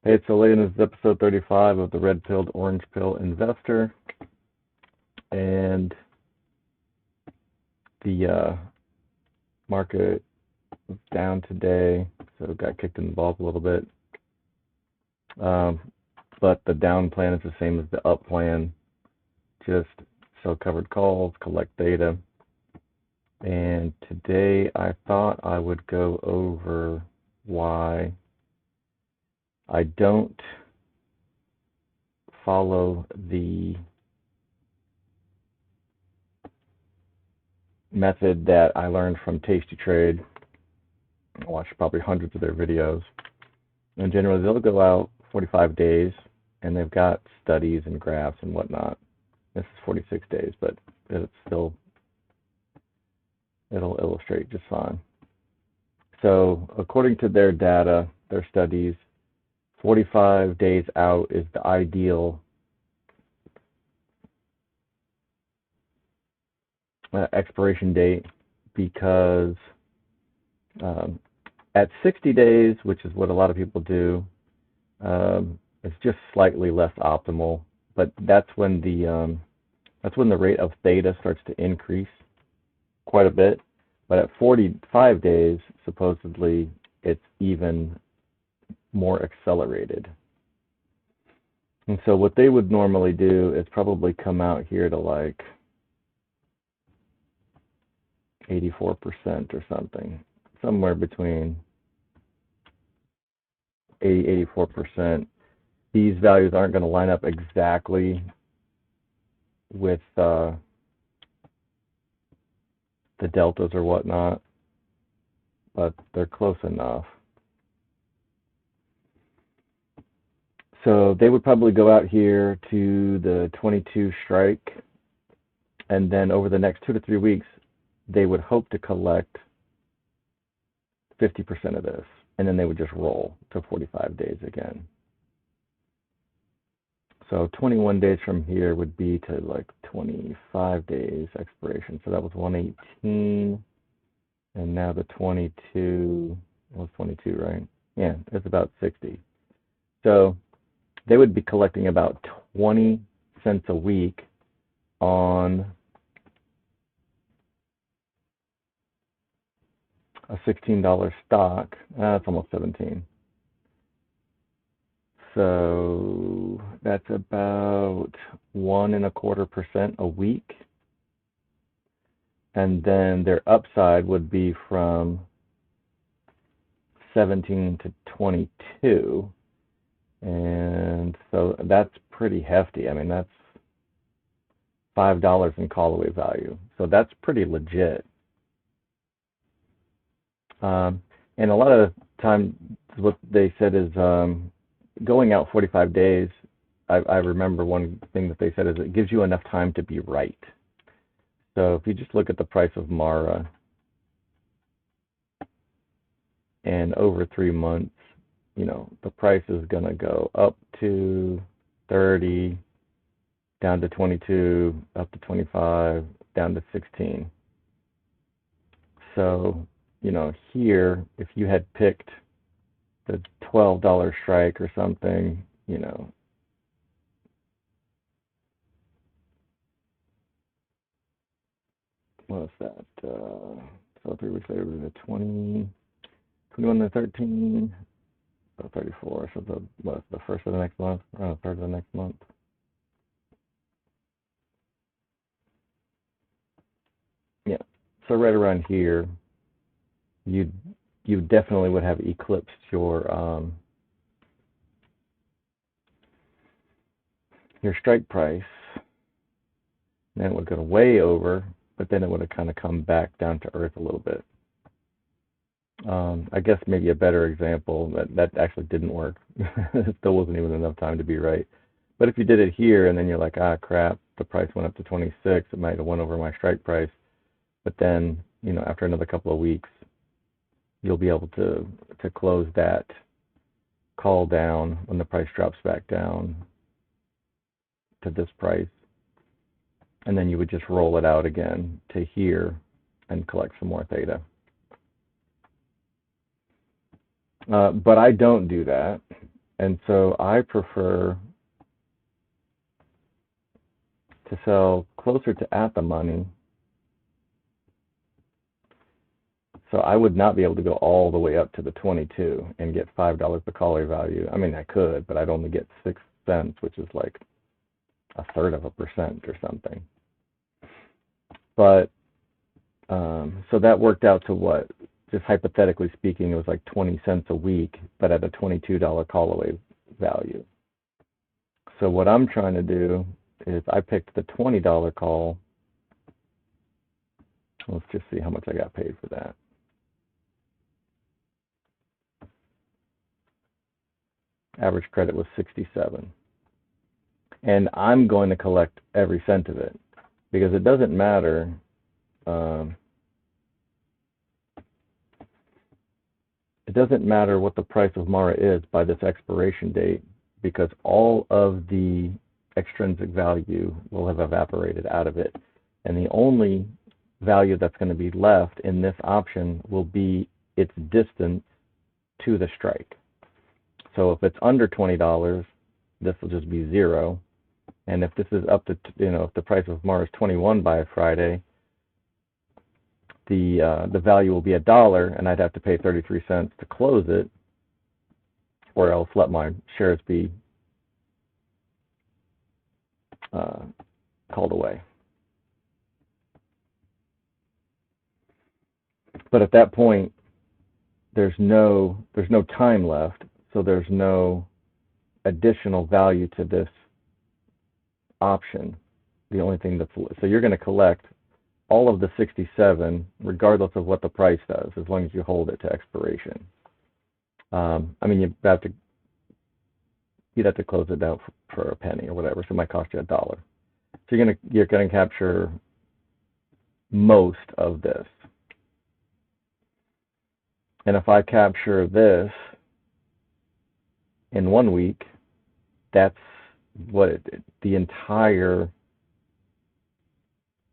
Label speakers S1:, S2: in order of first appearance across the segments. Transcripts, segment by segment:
S1: Hey, so Layden, this is episode 35 of the Red Pilled Orange Pill Investor, and the market was down today, so it got kicked in the balls a little bit. But the down plan is the same as the up plan, just sell covered calls, collect data. And today I thought I would go over why I don't follow the method that I learned from Tasty Trade. I watched probably hundreds of their videos. And generally they'll go out 45 days and they've got studies and graphs and whatnot. This is 46 days, but it'll illustrate just fine. So according to their data, their studies, 45 days out is the ideal expiration date, because at 60 days, which is what a lot of people do, it's just slightly less optimal, but that's when the rate of theta starts to increase quite a bit. But at 45 days, supposedly, it's even more accelerated. And so what they would normally do is probably come out here to like 84% or something, somewhere between 80-84%. These values aren't going to line up exactly with the deltas or whatnot, but they're close enough. So they would probably go out here to the 22 strike, and then over the next 2 to 3 weeks, they would hope to collect 50% of this, and then they would just roll to 45 days again. So 21 days from here would be to like 25 days expiration. So that was 118, and now the 22 was 22, right? Yeah, it's about 60. So they would be collecting about 20 cents a week on a $16 stock. That's almost 17. So that's about 1.25% a week. And then their upside would be from 17 to 22. And so that's pretty hefty. I mean, that's $5 in call away value. So that's pretty legit. And a lot of the time, what they said is going out 45 days, I remember one thing that they said is it gives you enough time to be right. So if you just look at the price of Mara, and over 3 months, you know, the price is going to go up to 30, down to 22, up to 25, down to 16. So, you know, here, if you had picked the $12 strike or something, you know, what's that? So 3 weeks later, it was a 20, 21 to 13, so 34. So the first of the next month, or the third of the next month. Yeah. So right around here, you definitely would have eclipsed your strike price. And then it would go way over, but then it would have kind of come back down to earth a little bit. I guess maybe a better example, that actually didn't work. It still wasn't even enough time to be right. But if you did it here and then you're like, ah, crap, the price went up to 26, it might have went over my strike price. But then, you know, after another couple of weeks, you'll be able to close that call down when the price drops back down to this price. And then you would just roll it out again to here and collect some more theta. But I don't do that. And so I prefer to sell closer to at the money. So I would not be able to go all the way up to the 22 and get $5 per call value. I mean, I could, but I'd only get 6 cents, which is like 1/3% or something. But so that worked out to what? Just hypothetically speaking, it was like 20 cents a week, but at a $22 call away value. So what I'm trying to do is I picked the $20 call. Let's just see how much I got paid for that. Average credit was 67. And I'm going to collect every cent of it because it doesn't matter. It doesn't matter what the price of Mara is by this expiration date because all of the extrinsic value will have evaporated out of it. And the only value that's going to be left in this option will be its distance to the strike. So if it's under $20, this will just be 0. And if this is up to, if the price of Mara is 21 by Friday, the value will be $1, and I'd have to pay 33 cents to close it, or else let my shares be called away. But at that point, there's no time left, so there's no additional value to this option. The only thing so you're going to collect all of the 67, regardless of what the price does, as long as you hold it to expiration. I mean, you'd have to close it down for a penny or whatever, so it might cost you $1. So you're gonna capture most of this. And if I capture this in 1 week, that's what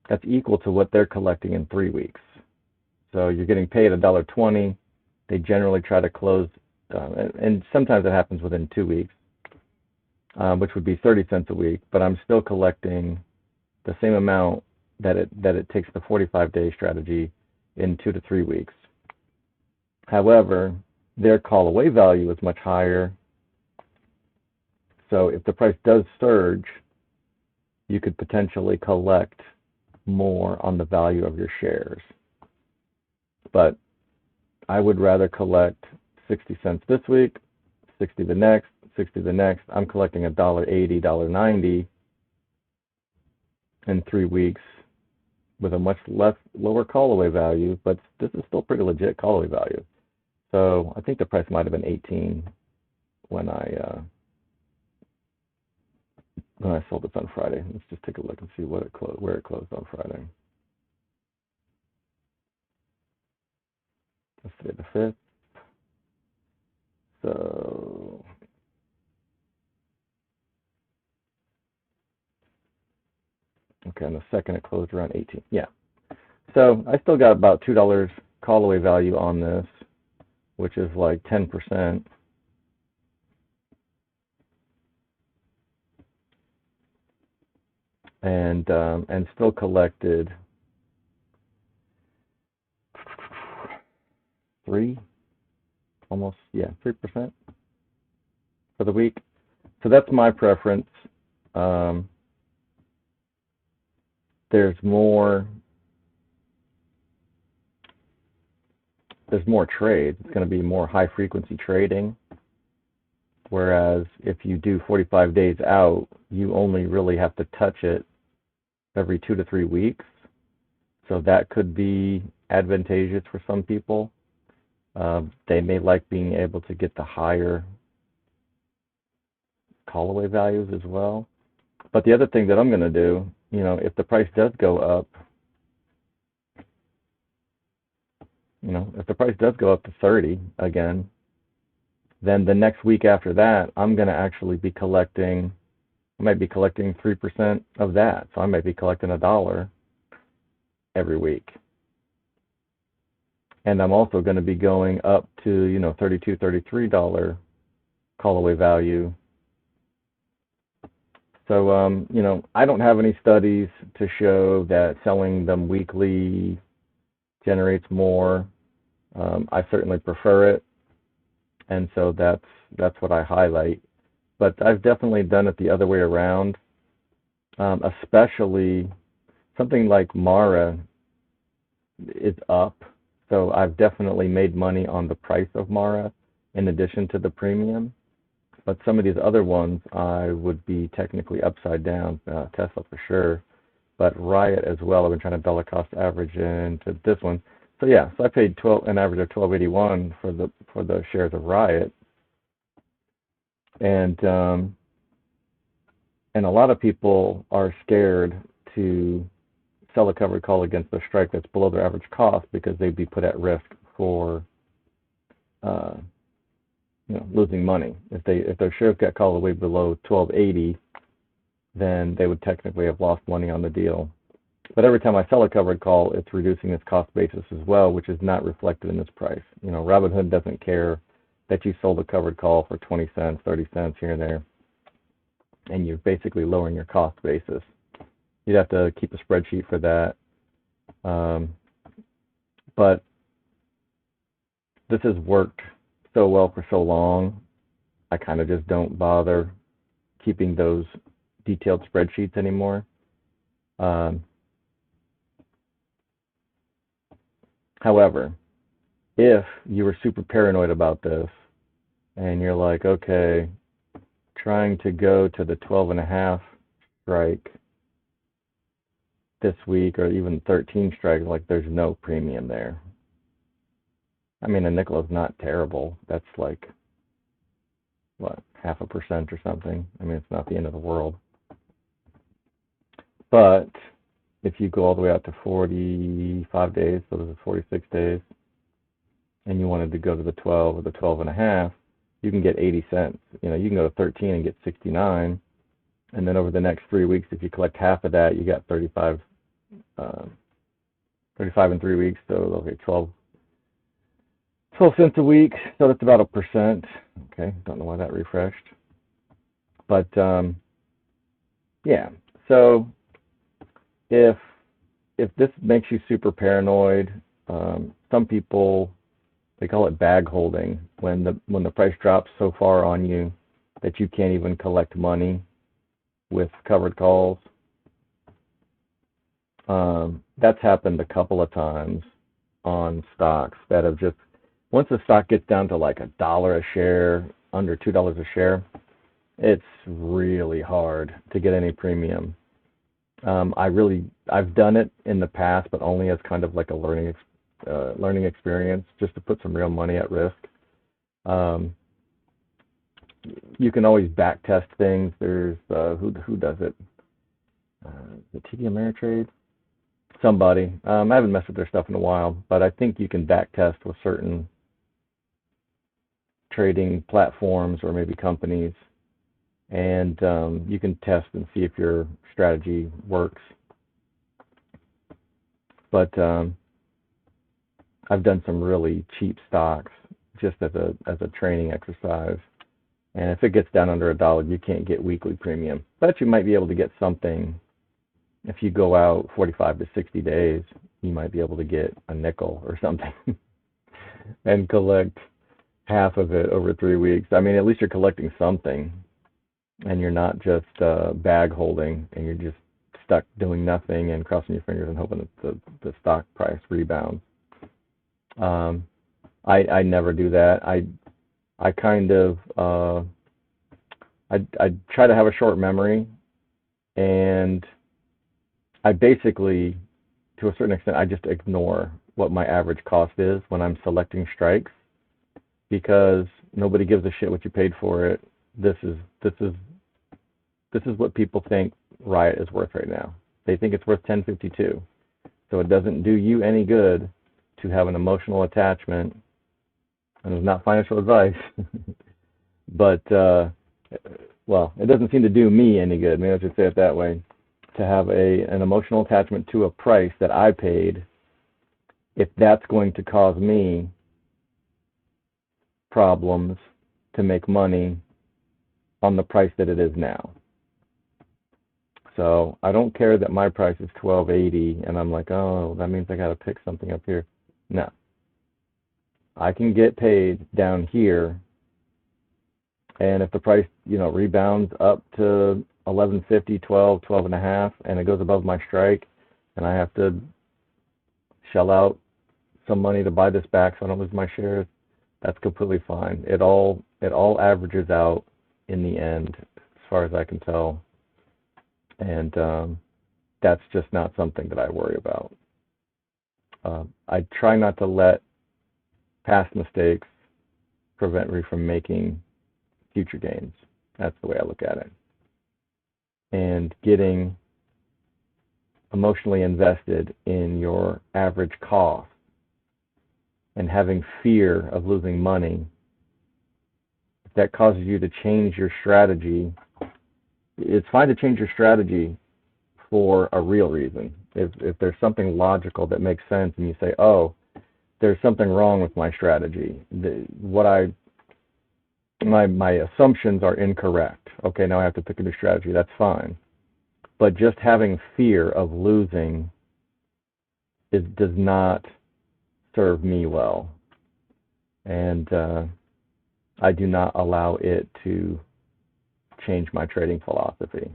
S1: that's equal to what they're collecting in 3 weeks. So you're getting paid $1.20. They generally try to close, and sometimes it happens within 2 weeks, which would be 30 cents a week. But I'm still collecting the same amount that it takes the 45-day strategy in 2 to 3 weeks. However, their call away value is much higher. So if the price does surge, you could potentially collect more on the value of your shares. But I would rather collect 60 cents this week, 60 the next, 60 the next. I'm collecting $1.80, $1.90 in 3 weeks with a much lower call away value, but this is still pretty legit call away value. So I think the price might have been 18 when I sold this on Friday. Let's just take a look and see where it closed on Friday. That's today the 5th. So okay, on the 2nd it closed around 18. Yeah. So I still got about $2 call away value on this, which is like 10%. And still collected 3% for the week. So that's my preference. There's more trades. It's going to be more high frequency trading. Whereas if you do 45 days out, you only really have to touch it every 2 to 3 weeks. So that could be advantageous for some people. They may like being able to get the higher call away values as well. But the other thing that I'm going to do, if the price does go up, if the price does go up to 30 again, then the next week after that, I'm going to actually be collecting, I might be collecting 3% of that. So I might be collecting $1 every week. And I'm also going to be going up to, $32, $33 call away value. So, I don't have any studies to show that selling them weekly generates more. I certainly prefer it, and so that's what I highlight. But I've definitely done it the other way around, especially something like Mara is up. So I've definitely made money on the price of Mara in addition to the premium. But some of these other ones, I would be technically upside down. Tesla for sure, but Riot as well. I've been trying to dollar cost average into this one. So yeah, so I paid an average of 1281 for the shares of Riot, and a lot of people are scared to sell a covered call against a strike that's below their average cost because they'd be put at risk for losing money. If their shares got called away below 1280, then they would technically have lost money on the deal. But every time I sell a covered call, it's reducing its cost basis as well, which is not reflected in this price. Robinhood doesn't care that you sold a covered call for 20 cents, 30 cents here and there, and you're basically lowering your cost basis. You'd have to keep a spreadsheet for that. But this has worked so well for so long, I kind of just don't bother keeping those detailed spreadsheets anymore. However, if you were super paranoid about this and you're like, okay, trying to go to the 12.5 strike this week, or even 13 strike, like there's no premium there. I mean, a nickel is not terrible. That's like, what, 0.5% or something? I mean, it's not the end of the world. But if you go all the way out to 45 days, so this is 46 days, and you wanted to go to the 12 or the 12.5, you can get 80 cents. You can go to 13 and get 69. And then over the next 3 weeks, if you collect half of that, you got 35 in 3 weeks. So, okay, 12 cents a week. So that's about 1%. Okay, don't know why that refreshed. But, yeah. So if this makes you super paranoid, some people, they call it bag holding, when the price drops so far on you that you can't even collect money with covered calls. That's happened a couple of times on stocks that have just, once the stock gets down to like $1 a share, under $2 a share, it's really hard to get any premium. I've done it in the past, but only as kind of like a learning experience, just to put some real money at risk. You can always back test things. There's who does it? The TD Ameritrade? Somebody. I haven't messed with their stuff in a while, but I think you can back test with certain trading platforms or maybe companies, and you can test and see if your strategy works. But I've done some really cheap stocks just as a training exercise. And if it gets down under $1, you can't get weekly premium. But you might be able to get something. If you go out 45 to 60 days, you might be able to get a nickel or something and collect half of it over 3 weeks. I mean, at least you're collecting something, and you're not just bag holding, and you're just stuck doing nothing and crossing your fingers and hoping that the stock price rebounds. I never do that. I kind of I try to have a short memory, and I basically, to a certain extent, I just ignore what my average cost is when I'm selecting strikes, because nobody gives a shit what you paid for it. This is what people think Riot is worth right now. They think it's worth 1052. So it doesn't do you any good to have an emotional attachment, and it's not financial advice, but well, it doesn't seem to do me any good. Maybe I should say it that way. To have an emotional attachment to a price that I paid, if that's going to cause me problems to make money on the price that it is now. So I don't care that my price is $12.80 and I'm like, oh, that means I got to pick something up here. No. I can get paid down here, and if the price, rebounds up to 11.50, 12, 12 and a half, and it goes above my strike, and I have to shell out some money to buy this back so I don't lose my shares, that's completely fine. It all averages out in the end, as far as I can tell, and that's just not something that I worry about. I try not to let past mistakes prevent me from making future gains. That's the way I look at it. And getting emotionally invested in your average cost and having fear of losing money, if that causes you to change your strategy, it's fine to change your strategy for a real reason. If there's something logical that makes sense and you say, oh, there's something wrong with my strategy. My assumptions are incorrect. Okay, now I have to pick a new strategy. That's fine. But just having fear of losing does not serve me well. And I do not allow it to change my trading philosophy.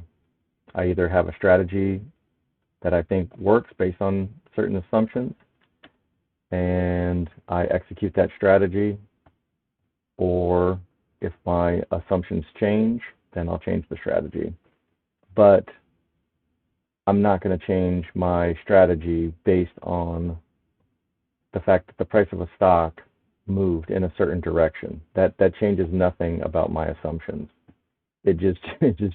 S1: I either have a strategy that I think works based on certain assumptions, and I execute that strategy, or if my assumptions change, then I'll change the strategy. But I'm not going to change my strategy based on the fact that the price of a stock moved in a certain direction. That changes nothing about my assumptions. It just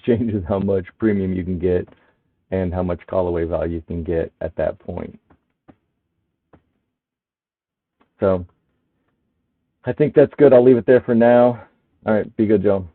S1: changes how much premium you can get and how much call away value you can get at that point. So I think that's good. I'll leave it there for now. All right, be good, Joe.